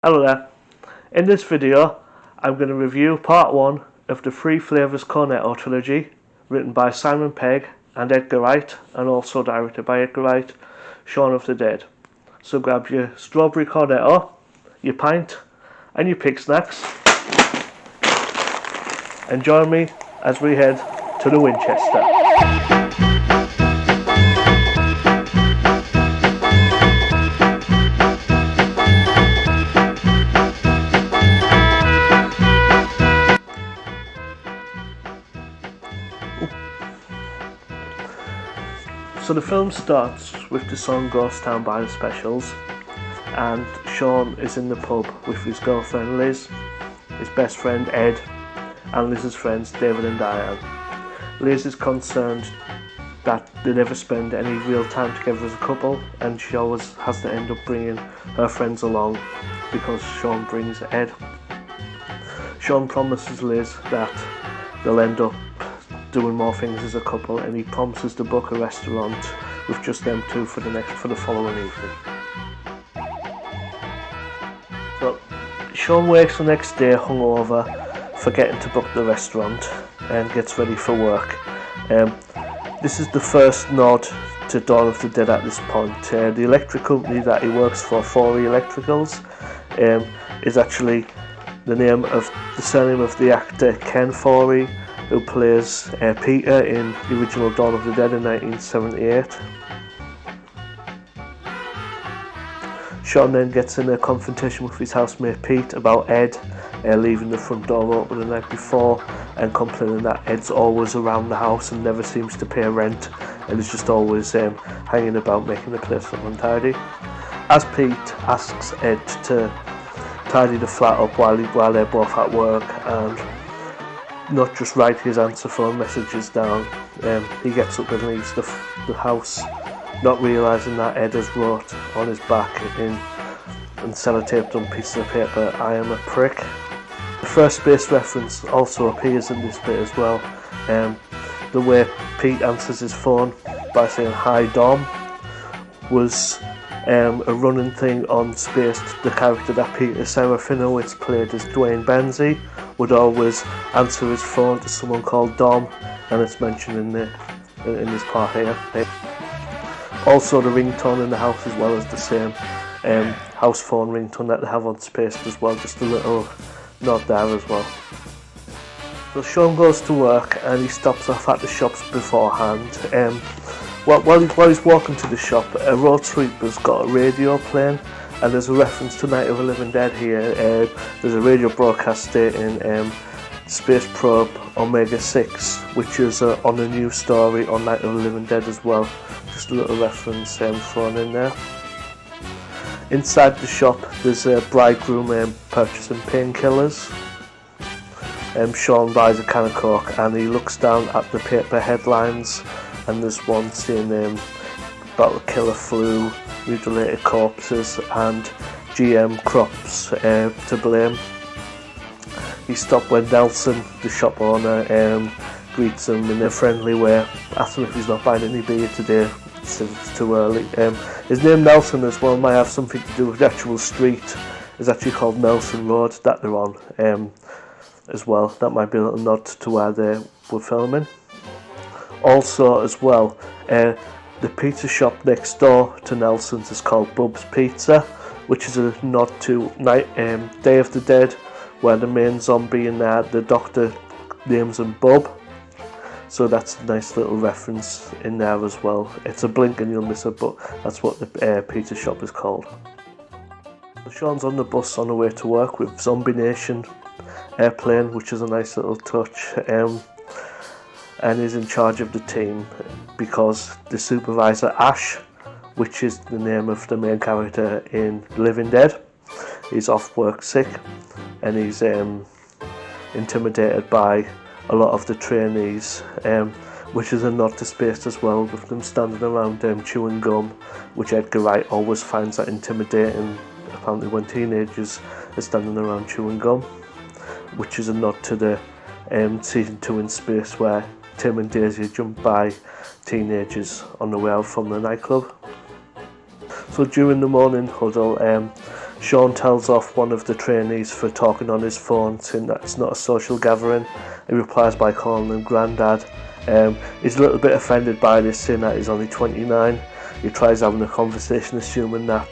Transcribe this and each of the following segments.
Hello there. In this video, I'm going to review part 1 of the three Flavours Cornetto Trilogy, written by Simon Pegg and Edgar Wright, and also directed by Edgar Wright, Shaun of the Dead. So grab your strawberry cornetto, your pint, and your pig snacks, and join me as we head to the Winchester. So the film starts with the song Ghost Town by the Specials, and Shaun is in the pub with his girlfriend Liz, his best friend Ed, and Liz's friends David and Diane. Liz is concerned that they never spend any real time together as a couple, and she always has to end up bringing her friends along because Shaun brings Ed. Shaun promises Liz that they'll end up doing more things as a couple, and he promises to book a restaurant with just them two for the following evening. So Shaun wakes the next day hungover, forgetting to book the restaurant, and gets ready for work. This is the first nod to Dawn of the Dead at this point. The electric company that he works for, Forey Electricals, is actually the surname of the actor Ken Forey, who plays Peter in the original Dawn of the Dead in 1978. Shaun then gets in a confrontation with his housemate Pete about Ed leaving the front door open the night before, and complaining that Ed's always around the house and never seems to pay rent, and is just always hanging about, making the place look untidy. As Pete asks Ed to tidy the flat up while they're both at work and not just write his answer phone messages down, he gets up and leaves the house, not realising that Ed has wrote on his back and sellotaped on pieces of paper, "I am a prick." The first space reference also appears in this bit as well. The way Pete answers his phone by saying "Hi Dom" was a running thing on Spaced. The character that Peter Serafinowicz played as Dwayne Benzie would always answer his phone to someone called Dom, and it's mentioned in this part here. Also, the ringtone in the house as well is the same house phone ringtone that they have on Spaced as well, just a little nod there as well. So Shaun goes to work and he stops off at the shops beforehand. While he's walking to the shop, a road sweeper's got a radio playing, and there's a reference to Night of the Living Dead here. There's a radio broadcast stating Space Probe Omega 6, which is on a new story on Night of the Living Dead as well. Just a little reference thrown in there. Inside the shop, there's a bridegroom purchasing painkillers. Shaun buys a can of Coke and he looks down at the paper headlines, and there's one saying about the killer flu, mutilated corpses, and GM crops to blame. He stopped when Nelson, the shop owner, greets him in a friendly way, asks him if he's not buying any beer today, says it's too early. His name Nelson as well might have something to do with the actual street. It's actually called Nelson Road that they're on as well. That might be a little nod to where they were filming. Also as well, the pizza shop next door to Nelson's is called Bub's Pizza, which is a nod to Day of the Dead, where the main zombie in there, the doctor names him Bub. So that's a nice little reference in there as well. It's a blink and you'll miss it, but that's what the pizza shop is called. So Shaun's on the bus on the way to work with Zombie Nation airplane, which is a nice little touch. And is in charge of the team because the supervisor Ash, which is the name of the main character in Living Dead, is off work sick, and he's intimidated by a lot of the trainees, which is a nod to Spaced as well, with them standing around chewing gum, which Edgar Wright always finds that intimidating, apparently when teenagers are standing around chewing gum, which is a nod to the season 2 in Spaced, where Tim and Daisy jump by teenagers on the way out from the nightclub. So during the morning huddle, Shaun tells off one of the trainees for talking on his phone, saying that it's not a social gathering. He replies by calling him Grandad. He's a little bit offended by this, saying that he's only 29. He tries having a conversation, assuming that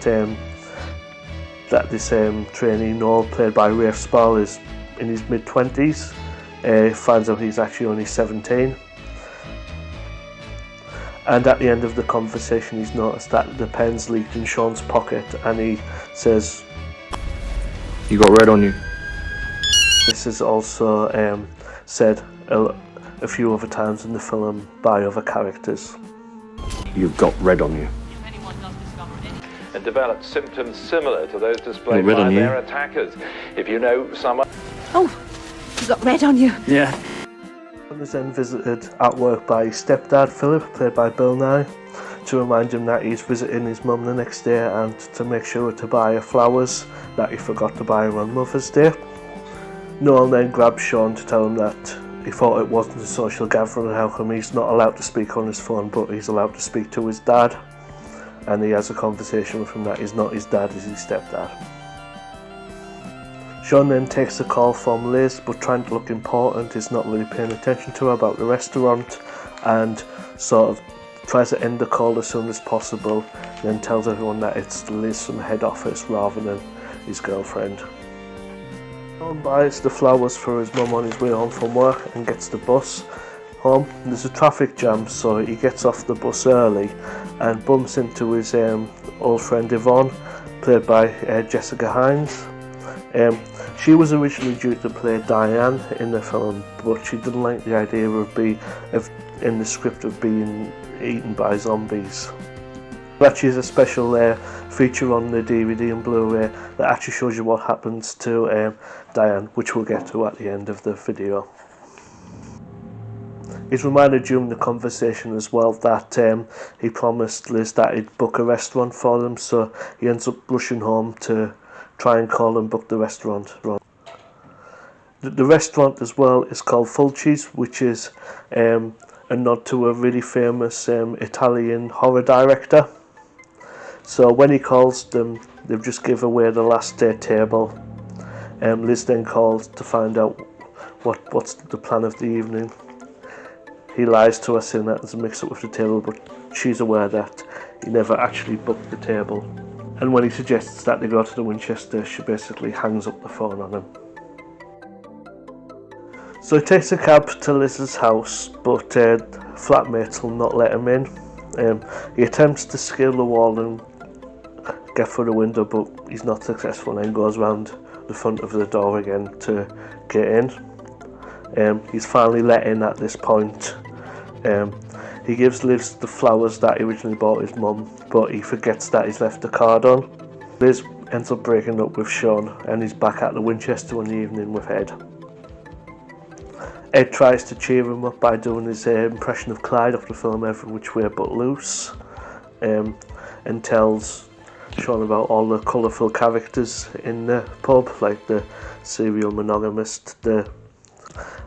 this trainee Noel, played by Rafe Spall, is in his mid-20s. Finds out he's actually only 17. And at the end of the conversation, he's noticed that the pen's leaked in Shaun's pocket, and he says, "You got red on you." This is also said a few other times in the film by other characters. "You've got red on you." And developed symptoms similar to those displayed by their attackers. If you know someone... Oh, you got red on you. Yeah. Shaun is then visited at work by his stepdad Philip, played by Bill Nye, to remind him that he's visiting his mum the next day and to make sure to buy her flowers that he forgot to buy her on Mother's Day. Noel then grabs Shaun to tell him that he thought it wasn't a social gathering and how come he's not allowed to speak on his phone, but he's allowed to speak to his dad. And he has a conversation with him that he's not his dad, he's his stepdad. Shaun then takes a call from Liz, but trying to look important, is not really paying attention to her about the restaurant, and sort of tries to end the call as soon as possible, then tells everyone that it's Liz from head office rather than his girlfriend. Shaun buys the flowers for his mum on his way home from work and gets the bus home. There's a traffic jam, so he gets off the bus early and bumps into his old friend Yvonne, played by Jessica Hines. She was originally due to play Diane in the film, but she didn't like the idea in the script of being eaten by zombies. There actually is a special feature on the DVD and Blu-ray that actually shows you what happens to Diane, which we'll get to at the end of the video. He's reminded during the conversation as well that he promised Liz that he'd book a restaurant for them, so he ends up rushing home to try and call and book the restaurant. The restaurant as well is called Fulci's, which is a nod to a really famous Italian horror director. So when he calls them, they've just give away the last table. Liz then calls to find out what's the plan of the evening. He lies to her, saying that there's a mix-up with the table, but she's aware that he never actually booked the table. And when he suggests that they go to the Winchester, she basically hangs up the phone on him. So he takes a cab to Liz's house, but flatmates will not let him in. He attempts to scale the wall and get through the window, but he's not successful, and then goes round the front of the door again to get in. He's finally let in at this point. He gives Liz the flowers that he originally bought his mum, but he forgets that he's left the card on. Liz ends up breaking up with Shaun, and he's back at the Winchester in the evening with Ed. Ed tries to cheer him up by doing his impression of Clyde off the film Every Which Way But Loose, and tells Shaun about all the colourful characters in the pub, like the serial monogamist, and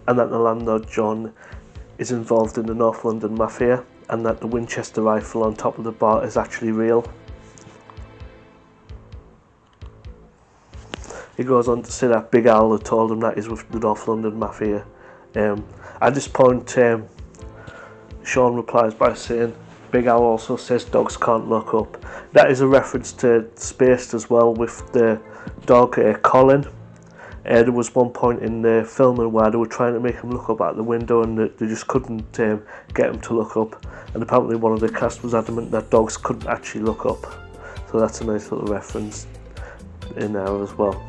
that the landlord John is involved in the North London Mafia, and that the Winchester rifle on top of the bar is actually real. He goes on to say that Big Al had told him that he's with the North London Mafia. At this point, Shaun replies by saying, Big Al also says dogs can't look up. That is a reference to Spaced as well, with the dog Colin. There was one point in the filming where they were trying to make him look up at the window, and they just couldn't get him to look up, and apparently one of the cast was adamant that dogs couldn't actually look up, so that's a nice little reference in there as well.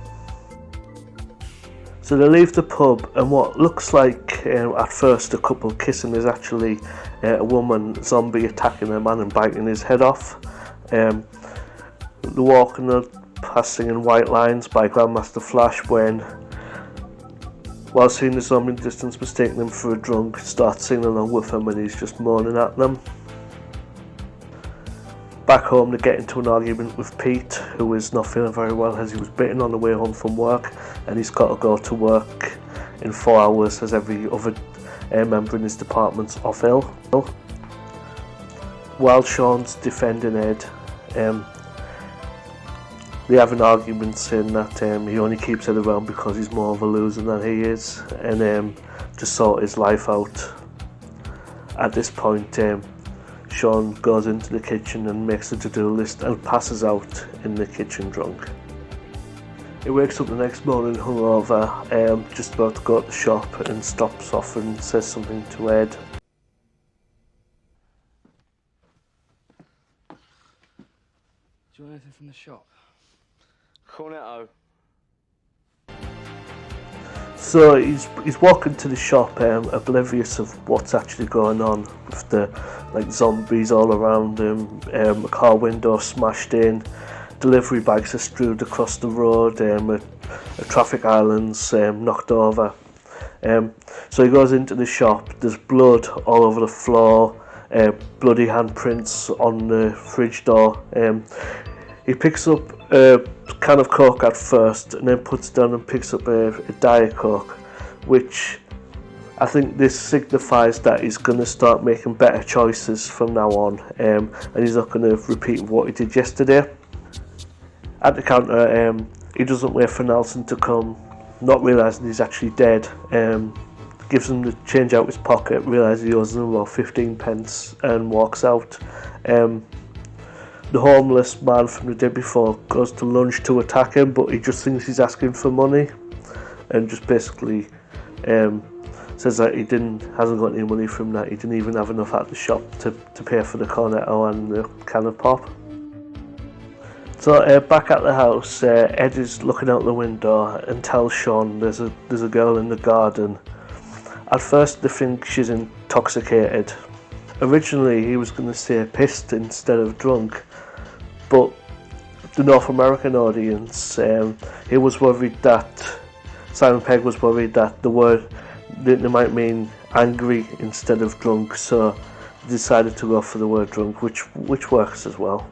So they leave the pub, and what looks like at first a couple kissing is actually a woman zombie attacking a man and biting his head off. They're walking past singing White Lines by Grandmaster Flash when, while seeing the zombie in the distance, mistaking him for a drunk, starts singing along with him, and he's just moaning at them. Back home, they get into an argument with Pete, who is not feeling very well as he was bitten on the way home from work, and he's got to go to work in 4 hours as every other member in his department's off ill. While Shaun's defending Ed, They have an argument saying that he only keeps Ed around because he's more of a loser than he is, and to sort his life out. At this point, Shaun goes into the kitchen and makes a to-do list and passes out in the kitchen drunk. He wakes up the next morning hungover, just about to go to the shop, and stops off and says something to Ed. Do you want anything from the shop? Cornetto. So he's walking to the shop, oblivious of what's actually going on, with the zombies all around him, a car window smashed in, delivery bags are strewed across the road, a traffic island's knocked over. So he goes into the shop. There's blood all over the floor, bloody handprints on the fridge door. He picks up a can of Coke at first, and then puts down and picks up a Diet Coke, which I think this signifies that he's going to start making better choices from now on, and he's not going to repeat what he did yesterday. At the counter, he doesn't wait for Nelson to come, not realising he's actually dead. Gives him the change out of his pocket, realises he owes him about 15 pence, and walks out. The homeless man from the day before goes to lunge to attack him, but he just thinks he's asking for money, and just basically says that he hasn't got any money from that. He didn't even have enough at the shop to pay for the cornetto and the can of pop. So back at the house, Ed is looking out the window and tells Shaun there's a girl in the garden. At first they think she's intoxicated. Originally he was going to say pissed instead of drunk, but the North American audience, he was worried that Simon Pegg was worried that the word they might mean angry instead of drunk, so they decided to go for the word drunk, which works as well.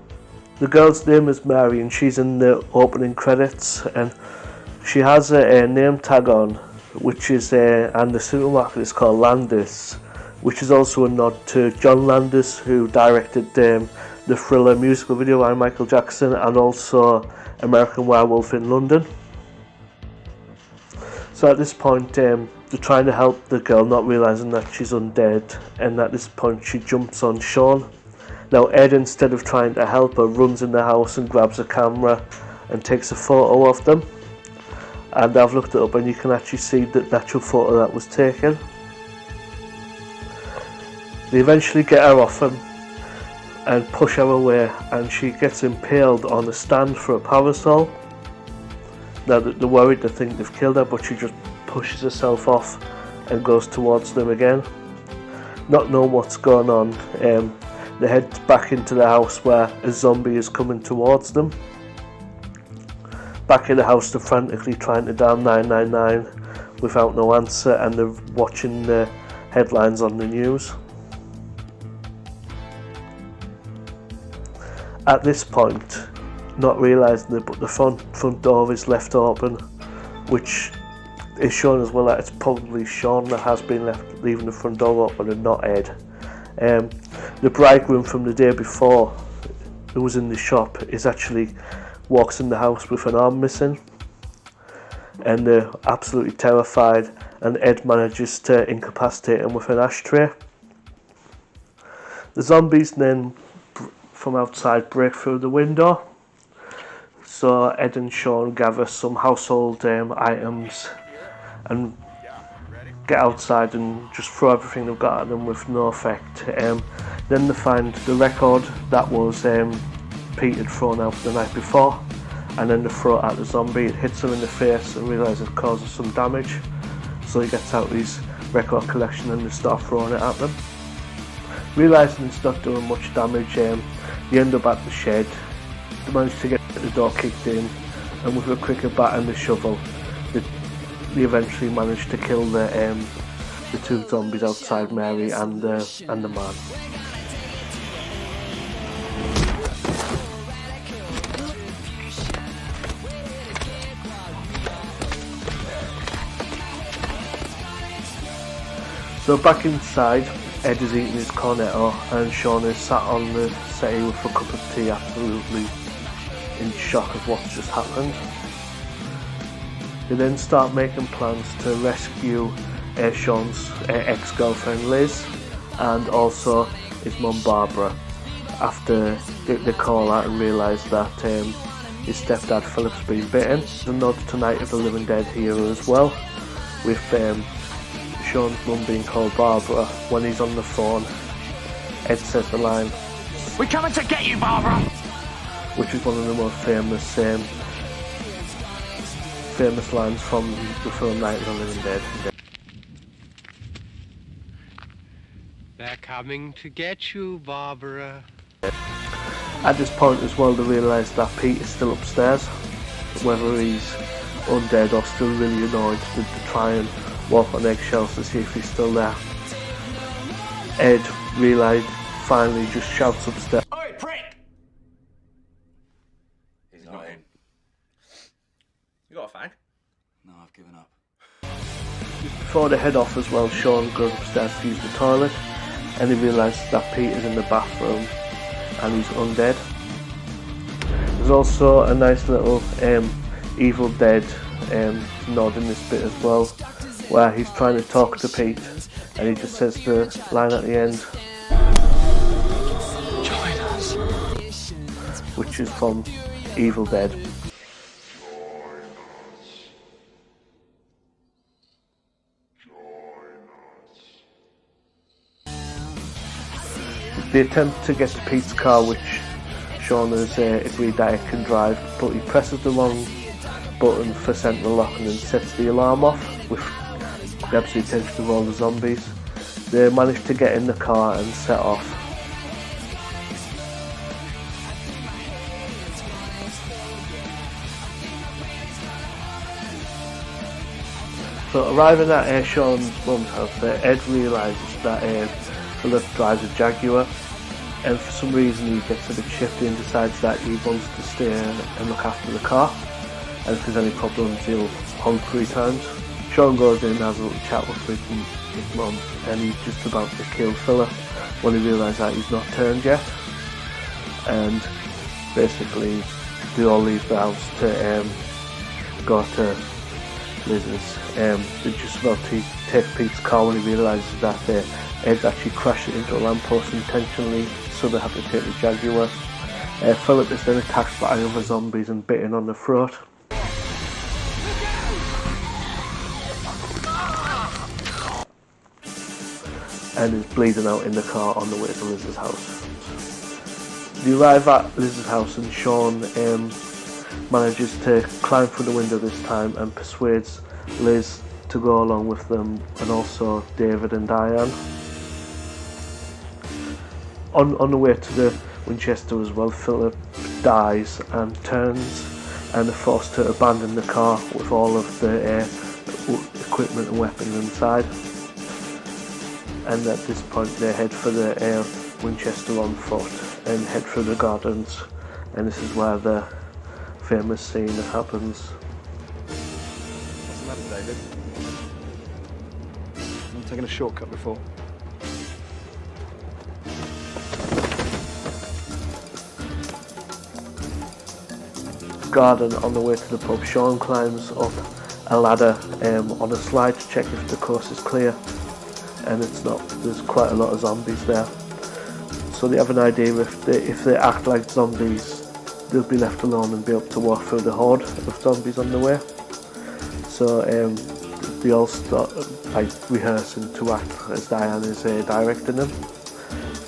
The girl's name is Mary, and she's in the opening credits, and she has a name tag on, which is and the supermarket is called Landis, which is also a nod to John Landis, who directed the Thriller musical video by Michael Jackson, and also American Werewolf in London. So at this point, they're trying to help the girl, not realising that she's undead, and at this point she jumps on Shaun. Now Ed, instead of trying to help her, runs in the house and grabs a camera and takes a photo of them. And I've looked it up, and you can actually see the actual photo that was taken. They eventually get her off him and push her away, and she gets impaled on a stand for a parasol. Now they're worried, they think they've killed her, but she just pushes herself off and goes towards them again. Not knowing what's going on, they head back into the house where a zombie is coming towards them. Back in the house, they're frantically trying to dial 999 without no answer, and they're watching the headlines on the news. At this point, not realising it, but the front door is left open, which is shown as well that it's probably Shaun that has been leaving the front door open and not Ed. The bridegroom from the day before, who was in the shop, walks in the house with an arm missing, and they're absolutely terrified, and Ed manages to incapacitate him with an ashtray. The zombies then from outside break through the window, so Ed and Shaun gather some household items and get outside and just throw everything they've got at them with no effect. Then they find the record that was Pete had thrown out the night before, and then they throw it at the zombie. It hits him in the face and realises it causes some damage, so he gets out his record collection and they start throwing it at them. Realising it's not doing much damage, they end up at the shed. They manage to get the door kicked in, and with a cricket bat and a shovel, they eventually manage to kill the two zombies outside Mary and the man. So back inside, Ed is eating his cornetto, and Shaun is sat on the settee with a cup of tea, absolutely in shock of what's just happened. They then start making plans to rescue Shaun's ex-girlfriend Liz and also his mum Barbara after they call out and realise that his stepdad Philip's been bitten. There's a nod to Night of the Living Dead here as well, with Shaun's mum being called Barbara. When he's on the phone, Ed says the line, "We're coming to get you, Barbara!" which is one of the most famous lines from the film Night of the Living Dead. They're coming to get you, Barbara. At this point as well, they realise that Pete is still upstairs. Whether he's undead or still really annoyed, to try and walk on eggshells to see if he's still there. Ed finally just shouts upstairs, Oi, prick! He's not in. You got a fag? No, I've given up. Before they head off as well, Shaun goes upstairs to use the toilet and he realises that Pete is in the bathroom and he's undead. There's also a nice little Evil Dead nod in this bit as well, where he's trying to talk to Pete and he just says the line at the end, Join us. which is from Evil Dead. They attempt to get to Pete's car, which Shaun has agreed that it can drive, but he presses the wrong button for central lock and then sets the alarm off, with the absolute attention of all the zombies. They manage to get in the car and set off. So arriving at Shaun's mum's house, Ed realises that Philip drives a Jaguar, and for some reason he gets a bit shifty and decides that he wants to stay and look after the car, and if there's any problems he'll honk 3 times. Shaun goes in and has a little chat with his mum, and he's just about to kill Philip when he realises that he's not turned yet, and basically they all leave the house to go to Liz's. They're just about to take Pete's car when he realises that Ed's actually crashed it into a lamppost intentionally, so they have to take the Jaguar. Philip is then attacked by other zombies and bitten on the throat. And is bleeding out in the car on the way to Liz's house. They arrive at Liz's house and Shaun manages to climb through the window this time and persuades Liz to go along with them, and also David and Diane. On the way to the Winchester as well, Philip dies and turns, and they're forced to abandon the car with all of the equipment and weapons inside. And at this point they head for the Winchester on foot and head through the gardens, and this is where the famous scene happens. What's the matter, David? I'm taking a shortcut before. Garden on the way to the pub, Shaun climbs up a ladder on a slide to check if the coast is clear, and it's not. There's quite a lot of zombies there, so they have an idea if they act like zombies, they'll be left alone and be able to walk through the horde of zombies on the way. So they all start rehearsing to act as Diane is directing them,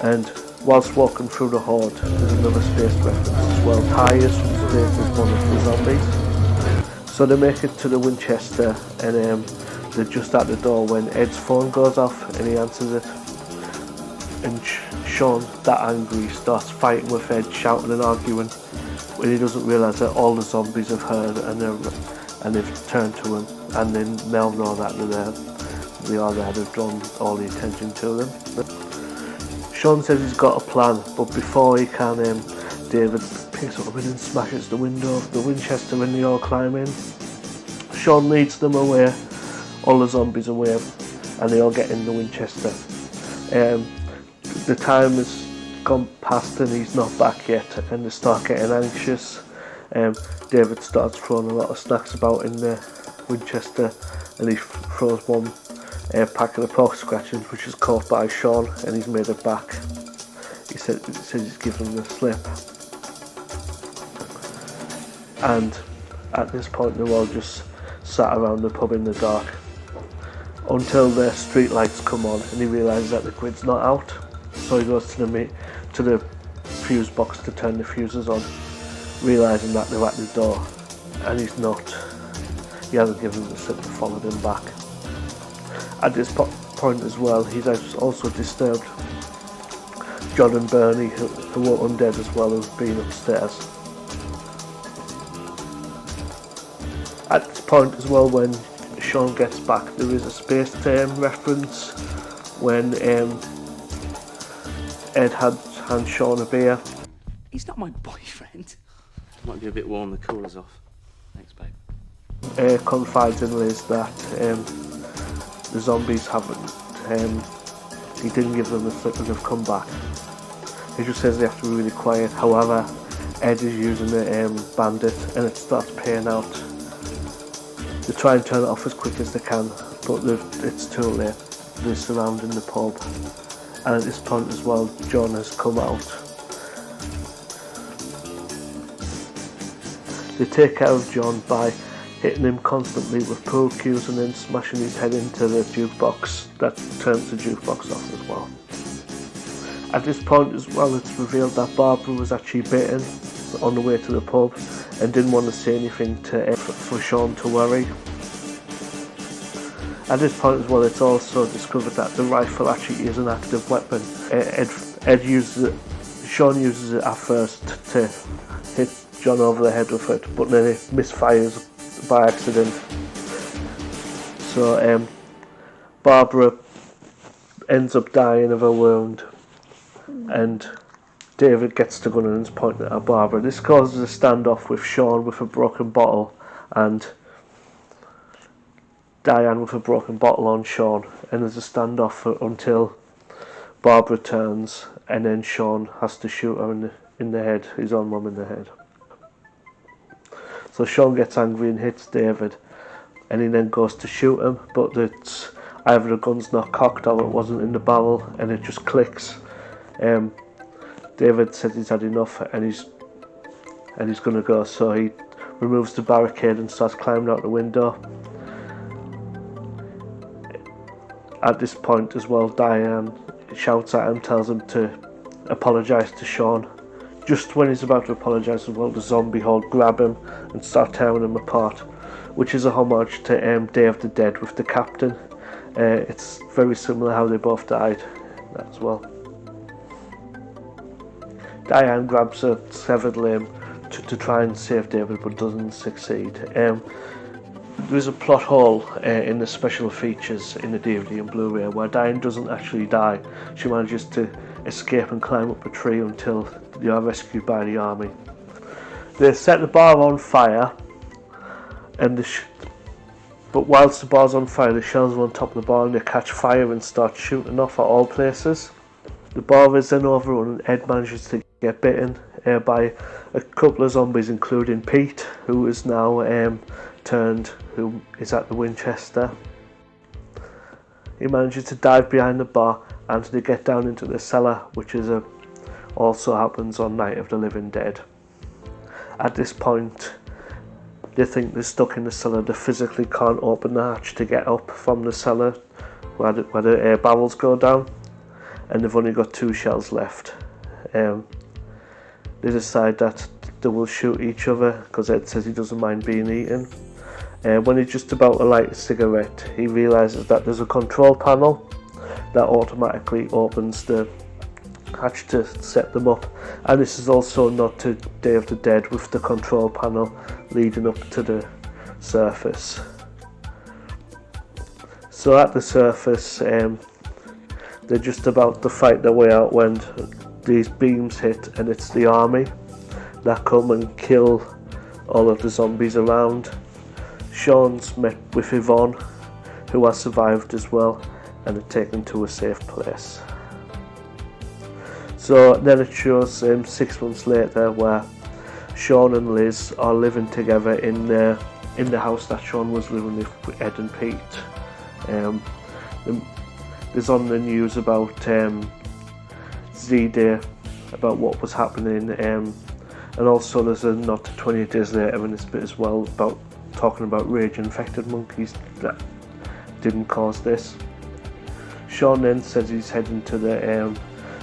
and whilst walking through the horde, there's another space reference as well. Tyres from space is one of the zombies. So they make it to the Winchester, and they're just at the door when Ed's phone goes off and he answers it. And Shaun, that angry, starts fighting with Ed, shouting and arguing, when he doesn't realise that all the zombies have heard and they've turned to him, and then they'll know that they are there, they've drawn all the attention to them. Shaun says he's got a plan, but before he can, David picks up and smashes the window of the Winchester and they all climb in. Shaun leads them away, all the zombies away, and they all get in the Winchester. The time has gone past and he's not back yet, and they start getting anxious, David starts throwing a lot of snacks about in the Winchester, and he throws one packet of pork scratchings, which is caught by Shaun, and he's made it back. He says he's given him the slip. And at this point they're all just sat around the pub in the dark until the street lights come on, and he realises that the grid's not out. So he goes to the fuse box to turn the fuses on, realising that they're at the door, and he hasn't given them the slip and followed him back. At this point as well, he's also disturbed John and Bernie, who were undead as well, who've been upstairs. At this point as well, when Shaun gets back, there is a Space Time reference when Ed hands Shaun a beer. He's not my boyfriend. Might be a bit warm, the cooler's off. Thanks, babe. Confides in Liz that the zombies haven't, he didn't give them the slip and they've come back. He just says they have to be really quiet. However, Ed is using the bandit, and it starts paying out. They try and turn it off as quick as they can, but it's too late. They're surrounding the pub, and at this point as well, John has come out. They take care of John by hitting him constantly with pool cues and then smashing his head into the jukebox. That turns the jukebox off as well. At this point as well, it's revealed that Barbara was actually bitten on the way to the pub and didn't want to say anything for Shaun to worry. At this point as well, it's also discovered that the rifle actually is an active weapon. Shaun uses it at first to hit John over the head with it, but then it misfires by accident. So Barbara ends up dying of a wound, and David gets the gun and is pointing at Barbara. This causes a standoff with Shaun with a broken bottle and Diane with a broken bottle on Shaun, and there's a standoff until Barbara turns, and then Shaun has to shoot her in the head, his own mum in the head. So Shaun gets angry and hits David, and he then goes to shoot him, but it's either the gun's not cocked or it wasn't in the barrel, and it just clicks. David says he's had enough, and he's going to go, so he removes the barricade and starts climbing out the window. At this point as well, Diane shouts at him, tells him to apologise to Shaun. Just when he's about to apologise as well, the zombie horde grab him and start tearing him apart, which is a homage to Day of the Dead with the captain. It's very similar how they both died as well. Diane grabs a severed limb to try and save David, but doesn't succeed. There's a plot hole in the special features in the DVD and Blu-ray where Diane doesn't actually die. She manages to escape and climb up a tree until they are rescued by the army. They set the bar on fire, and but whilst the bar's on fire, the shells are on top of the bar and they catch fire and start shooting off at all places. The bar is then overrun and Ed manages to get bitten by a couple of zombies, including Pete, who is now who is at the Winchester. He manages to dive behind the bar and they get down into the cellar, which is also happens on Night of the Living Dead. At this point, they think they're stuck in the cellar. They physically can't open the hatch to get up from the cellar where the air barrels go down, and they've only got 2 shells left. They decide that they will shoot each other because Ed says he doesn't mind being eaten. When he's just about to light a cigarette, he realises that there's a control panel that automatically opens the hatch to set them up, and this is also a nod to Day of the Dead with the control panel leading up to the surface. So at the surface, they're just about to fight their way out when these beams hit, and it's the army that come and kill all of the zombies around. Shaun's met with Yvonne, who has survived as well, and are taken to a safe place. So then it shows 6 months later where Shaun and Liz are living together in the house that Shaun was living with Ed and Pete. There's on the news about Z-Day, about what was happening, and also there's a nod to 28 Days Later in this bit as well, about talking about rage-infected monkeys that didn't cause this. Shaun then says he's heading to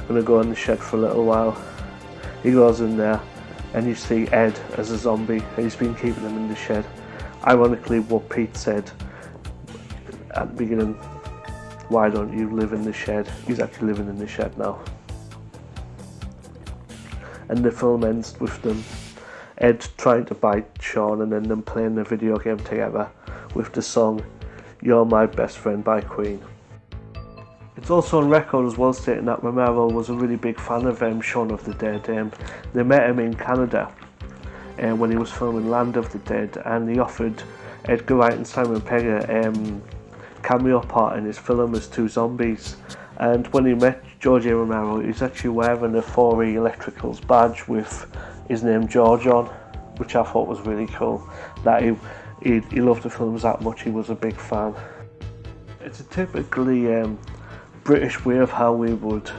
gonna go in the shed for a little while. He goes in there and you see Ed as a zombie, and he's been keeping him in the shed. Ironically, what Pete said at the beginning, why don't you live in the shed? He's actually living in the shed now. And the film ends with them, Ed trying to bite Shaun and then them playing a video game together with the song You're My Best Friend by Queen. It's also on record as well stating that Romero was a really big fan of Shaun of the Dead. They met him in Canada when he was filming Land of the Dead, and he offered Edgar Wright and Simon Pegg a cameo part in his film as two zombies. And when he met George A. Romero, he was actually wearing a 4E Electricals badge with his name George on, which I thought was really cool. That he loved the films that much, he was a big fan. It's a typically British way of how we would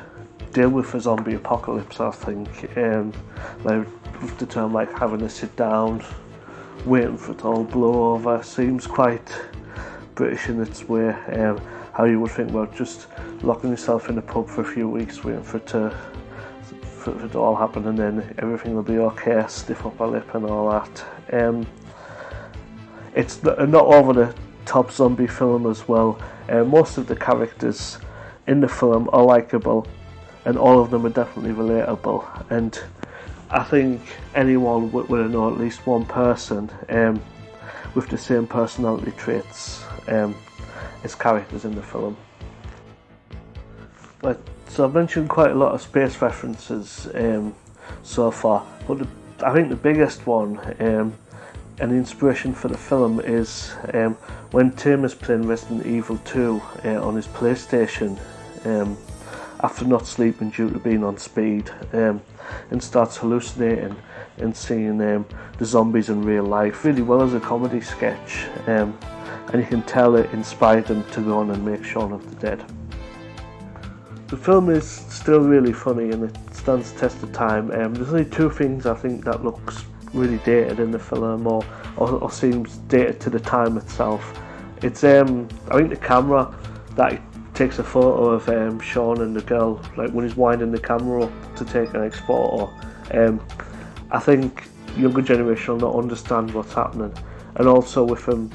deal with a zombie apocalypse, I think. Like with the term like having to sit down, waiting for it to all blow over, seems quite British in its way. How you would think about just locking yourself in a pub for a few weeks, waiting for it to all happen, and then everything will be okay, stiff upper lip and all that. It's not over the top zombie film as well. Most of the characters in the film are likeable, and all of them are definitely relatable, and I think anyone would know at least one person with the same personality traits as characters in the film. So I've mentioned quite a lot of space references so far, but I think the biggest one and the inspiration for the film is when Tim is playing Resident Evil 2 on his PlayStation after not sleeping due to being on speed, and starts hallucinating and seeing the zombies in real life really well as a comedy sketch, and you can tell it inspired him to go on and make Shaun of the Dead. The film is still really funny and it stands the test of time. There's only two things I think that looks really dated in the film, or seems dated to the time itself. It's I think the camera that he takes a photo of Shaun and the girl, like when he's winding the camera up to take an next photo. I think younger generation will not understand what's happening, and also with him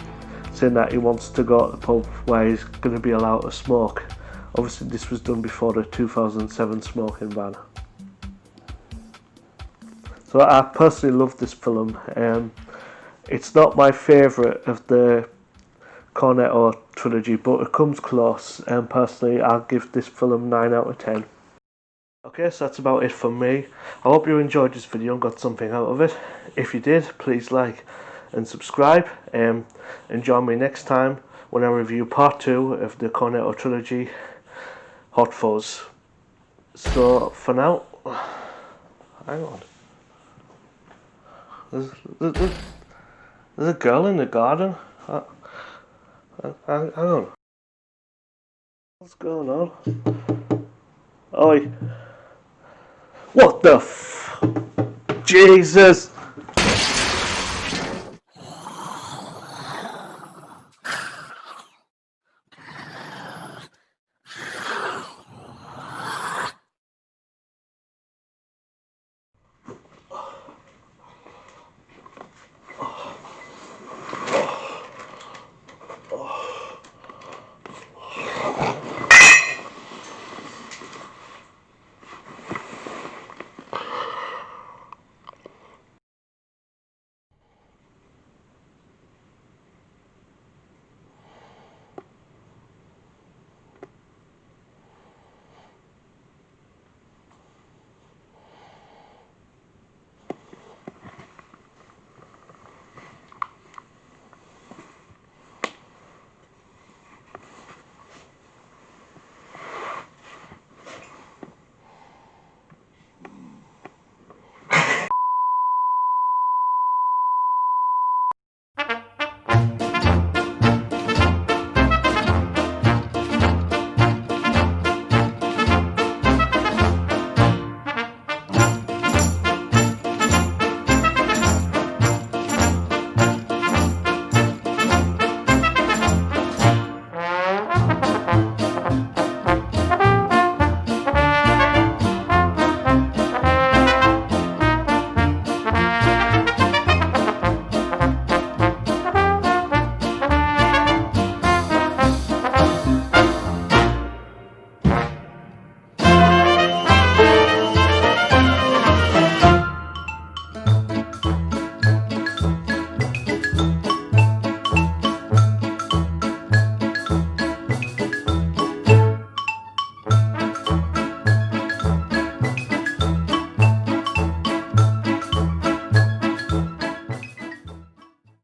saying that he wants to go to the pub where he's going to be allowed to smoke. Obviously this was done before the 2007 smoking ban. So I personally love this film. It's not my favourite of the Cornetto Trilogy, but it comes close, and personally I'll give this film 9 out of 10. Okay, so that's about it from me. I hope you enjoyed this video and got something out of it. If you did, please like and subscribe, and join me next time when I review part 2 of the Cornetto Trilogy, Hot Fuzz. So for now, hang on. There's a girl in the garden. Hang on. What's going on? Oi. What the Jesus!